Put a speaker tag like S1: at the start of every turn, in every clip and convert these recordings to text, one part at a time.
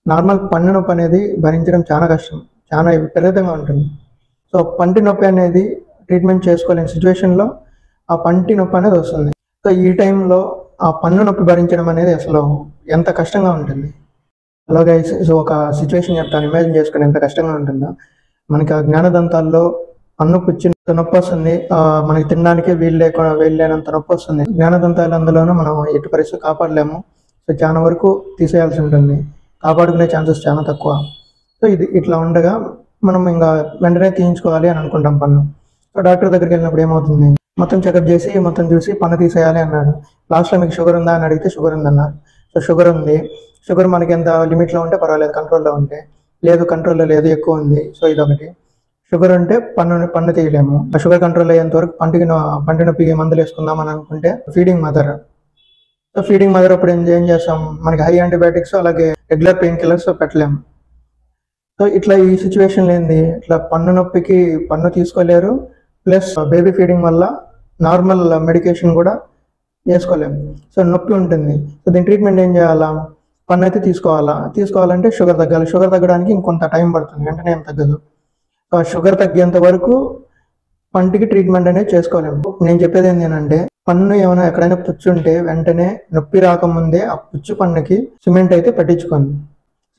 S1: Normal పన్ను నొప్పి అనేది భరించడం చాలా కష్టం. చాలా విపరీతంగా ఉంటుంది. సో, పంటి నొప్పి అనేది ట్రీట్మెంట్ చేసుకోలేని సిట్యుయేషన్‌లో ఆ పంటి నొప్పి అనేది వస్తుంది. సో, ఈ టైంలో ఆ పన్ను నొప్పి భరించడం అనేది అసలు ఎంత కష్టంగా ఉంటుంది. Hello guys. సో, ఒక సిట్యుయేషన్ చెప్తాను. ఇమాజిన్ చేసుకోండి ఎంత కష్టంగా ఉంటుందో. మనకి ఆ జ్ఞానదంతాల్లో పన్ను పుచ్చి నొప్పొస్తుంది. మనకి తినడానికే వీలు లేనంత నొప్పొస్తుంది. జ్ఞానదంతాలు అందులోనూ మనం ఎట్టి పరిస్థితి కాపాడలేము. సో, చాలా వరకు తీసేయాల్సి ఉంటుంది. కాపాడుకునే ఛాన్సెస్ చాలా తక్కువ. సో, ఇట్లా ఉండగా మనం ఇంకా వెంటనే తీయించుకోవాలి అని అనుకుంటాం పన్ను. సో, డాక్టర్ దగ్గరికి వెళ్ళినప్పుడు ఏమవుతుంది, మొత్తం చెకప్ చేసి మొత్తం చూసి పన్ను తీసేయాలి అన్నాడు. లాస్ట్‌లో మీకు షుగర్ ఉందా అని అడిగితే షుగర్ ఉందన్నారు. సో, షుగర్ ఉంది. షుగర్ మనకి ఎంత లిమిట్‌లో ఉంటే పర్వాలేదు, కంట్రోల్‌లో ఉంటే. లేదు, కంట్రోల్‌లో లేదు, ఎక్కువ ఉంది. సో, ఇదొకటి. షుగర్ ఉంటే పన్ను తీయలేము. ఆ షుగర్ కంట్రోల్ అయ్యేంత వరకు పంటి నొప్పికి మందులు వేసుకుందాం అని అనుకుంటే feeding mother. So, feeding mother అప్పుడు ఏం చేస్తాం, మనకి హై యాంటీబయాటిక్స్ అలాగే రెగ్యులర్ పెయిన్ కిల్లర్స్ పెట్టలేము. సో, ఇట్లా ఈ సిచ్యువేషన్‌లో ఏంది, ఇట్లా పన్ను నొప్పికి పన్ను తీసుకోలేరు. ప్లస్ బేబీ ఫీడింగ్ వల్ల నార్మల్ మెడికేషన్ కూడా వేసుకోలేము. సో, నొప్పి ఉంటుంది. సో, దీని ట్రీట్మెంట్ ఏం చేయాలా, పన్ను అయితే తీసుకోవాలంటే షుగర్ తగ్గాలి. షుగర్ తగ్గడానికి ఇంకొంత టైం పడుతుంది, వెంటనే ఏం తగ్గదు. సో, ఆ షుగర్ తగ్గేంత వరకు పంటికి ట్రీట్మెంట్ అనేది చేసుకోలేము. నేను చెప్పేది ఏంటంటే, పన్ను ఏమైనా ఎక్కడైనా పుచ్చు ఉంటే వెంటనే నొప్పి రాకముందే ఆ పుచ్చు పన్నుకి సిమెంట్ అయితే పెట్టించుకోండి.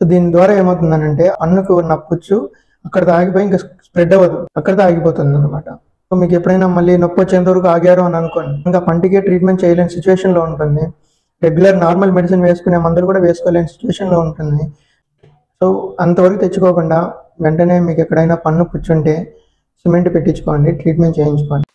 S1: సో, దీని ద్వారా ఏమవుతుందనంటే పన్నుకు ఉన్న పుచ్చు అక్కడితో ఆగిపోయి ఇంకా స్ప్రెడ్ అవ్వదు, అక్కడితో ఆగిపోతుంది అనమాట. సో, మీకు ఎప్పుడైనా మళ్ళీ నొప్పి వచ్చేంత వరకు ఆగారు అని అనుకోండి, ఇంకా పంటికే ట్రీట్మెంట్ చేయలేని సిచ్యువేషన్లో ఉంటుంది. రెగ్యులర్ నార్మల్ మెడిసిన్ వేసుకునే మందులు కూడా వేసుకోలేని సిచ్యువేషన్లో ఉంటుంది. సో, అంతవరకు తెచ్చుకోకుండా వెంటనే మీకు ఎక్కడైనా పన్ను పుచ్చుంటే సిమెంట్ పెట్టించుకోండి, ట్రీట్మెంట్ చేయించుకోండి.